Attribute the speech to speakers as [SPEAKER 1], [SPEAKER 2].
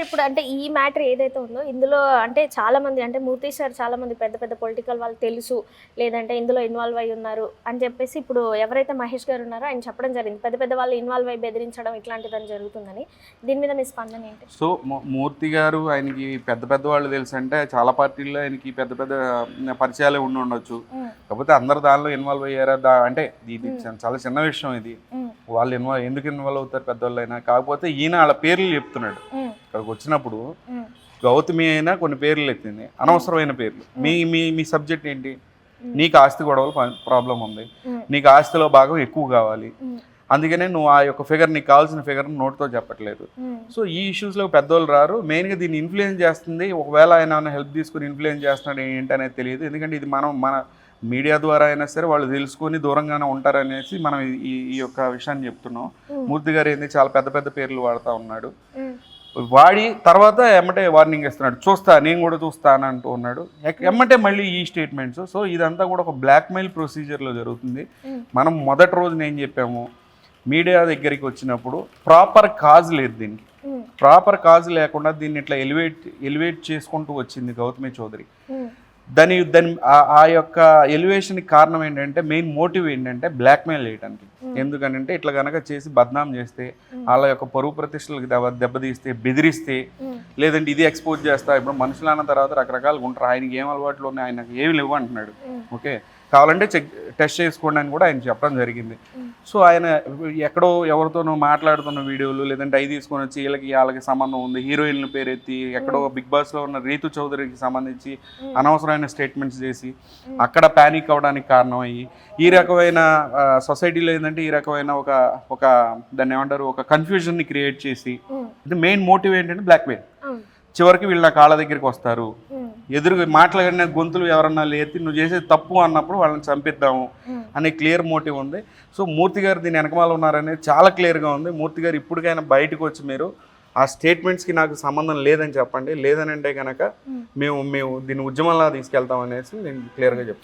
[SPEAKER 1] Sir ఇప్పుడు అంటే ఈ మ్యాటర్ ఏదైతే ఉందో ఇందులో అంటే చాలా మంది అంటే మూర్తి సార్ చాలా మంది పెద్ద పెద్ద పొలిటికల్ వాళ్ళు తెలుసు లేదంటే ఇందులో ఇన్వాల్వ్ అయి ఉన్నారు అని చెప్పేసి ఇప్పుడు ఎవరైతే మహేష్ గారు ఉన్నారో ఆయన చెప్పడం జరిగింది పెద్ద పెద్ద వాళ్ళు ఇన్వాల్వ్ అయ్యి బెదిరించడం ఇట్లాంటిదని జరుగుతుందని. దీని మీద మీ స్పందన ఏంటి?
[SPEAKER 2] సో మూర్తి గారు ఆయనకి పెద్ద పెద్ద వాళ్ళు తెలుసు అంటే చాలా పార్టీల్లో ఆయనకి పెద్ద పెద్ద పరిచయాలే ఉండి ఉండొచ్చు. కాకపోతే అందరు దానిలో ఇన్వాల్వ్ అయ్యారా అంటే ఇది చాలా చిన్న విషయం. ఇది వాళ్ళు ఎందుకు ఇన్వాల్వ్ అవుతారు పెద్దవాళ్ళైనా. కాకపోతే ఈయన వాళ్ళ పేర్లు చెప్తున్నాడు. ఇక్కడికి వచ్చినప్పుడు గౌతమి అయినా కొన్ని పేర్లు ఎత్తింది, అనవసరమైన పేర్లు. మీ సబ్జెక్ట్ ఏంటి? నీకు ఆస్తి గొడవలు ప్రాబ్లం ఉంది, నీకు ఆస్తిలో భాగం ఎక్కువ కావాలి, అందుకనే నువ్వు ఆ యొక్క ఫిగర్ నీకు కావాల్సిన ఫిగర్ నోట్తో చెప్పట్లేదు. సో ఈ ఇష్యూస్లో పెద్దోళ్ళు రారు. మెయిన్గా దీన్ని ఇన్ఫ్లుయెన్స్ చేస్తుంది. ఒకవేళ ఆయన ఏమైనా హెల్ప్ తీసుకుని ఇన్ఫ్లుయెన్స్ చేస్తున్నాడు ఏంటి అనేది తెలియదు. ఎందుకంటే ఇది మన మీడియా ద్వారా అయినా సరే వాళ్ళు తెలుసుకొని దూరంగానే ఉంటారనేసి మనం ఈ యొక్క విషయాన్ని చెప్తున్నాం. మూర్తి గారు ఏంది చాలా పెద్ద పెద్ద పేర్లు వాడుతూ ఉన్నాడు. వాడి తర్వాత ఎమ్మటే వార్నింగ్ ఇస్తున్నాడు, చూస్తా నేను కూడా చూస్తాను అంటూ ఉన్నాడు. ఎమ్మటే మళ్ళీ ఈ స్టేట్మెంట్స్. సో ఇదంతా కూడా ఒక బ్లాక్మెయిల్ ప్రొసీజర్లో జరుగుతుంది. మనం మొదటి రోజున ఏం చెప్పాము, మీడియా దగ్గరికి వచ్చినప్పుడు ప్రాపర్ కాజ్ లేదు దీనికి. ప్రాపర్ కాజ్ లేకుండా దీన్ని ఇట్లా ఎలివేట్ చేసుకుంటూ వచ్చింది గౌతమి చౌదరి. దాని ఆ యొక్క ఎలివేషన్కి కారణం ఏంటంటే మెయిన్ మోటివ్ ఏంటంటే బ్లాక్మెయిల్ చేయడానికి. ఎందుకనంటే ఇట్లా కనుక చేసి బద్నాం చేస్తే, వాళ్ళ యొక్క పరువు ప్రతిష్టలకు దెబ్బతీస్తే, బెదిరిస్తే, లేదంటే ఇది ఎక్స్పోజ్ చేస్తా. ఇప్పుడు మనుషులు అన్న తర్వాత రకరకాలుగా ఉంటారు. ఆయనకి ఏం అలవాట్లు ఉన్నాయి, ఆయనకు ఏమి లేవు అంటున్నాడు. ఓకే, కావాలంటే టెస్ట్ చేసుకోండి అని కూడా ఆయన చెప్పడం జరిగింది. సో ఆయన ఎక్కడో ఎవరితోనో మాట్లాడుతున్న వీడియోలు, లేదంటే అవి తీసుకొని వచ్చి వాళ్ళకి సంబంధం ఉంది, హీరోయిన్ల పేరు ఎత్తి ఎక్కడో బిగ్ బాస్లో ఉన్న రీతు చౌదరికి సంబంధించి అనవసరమైన స్టేట్మెంట్స్ చేసి అక్కడ ప్యానిక్ అవ్వడానికి కారణం అయ్యి ఈ రకమైన సొసైటీలో ఏంటంటే ఈ రకమైన ఒక దాన్ని ఏమంటారు, ఒక కన్ఫ్యూజన్ని క్రియేట్ చేసి, ఇది మెయిన్ మోటివ్ ఏంటంటే బ్లాక్మెయిల్. చివరికి వీళ్ళు నా కాళ్ళ దగ్గరికి వస్తారు, ఎదురుగా మాట్లాడిన గొంతులు ఎవరన్నా లేతి నువ్వు చేసేది తప్పు అన్నప్పుడు వాళ్ళని చంపిద్దాము అనే క్లియర్ మోటివ్ ఉంది. సో మూర్తి గారు దీని వెనకమాల ఉన్నారనేది చాలా క్లియర్గా ఉంది. మూర్తి గారు ఇప్పటికైనా బయటకు వచ్చి మీరు ఆ స్టేట్మెంట్స్కి నాకు సంబంధం లేదని చెప్పండి. లేదని అంటే కనుక మేము దీన్ని ఉద్యమంలా తీసుకెళ్తాం అనేసి నేను క్లియర్గా చెప్తాను.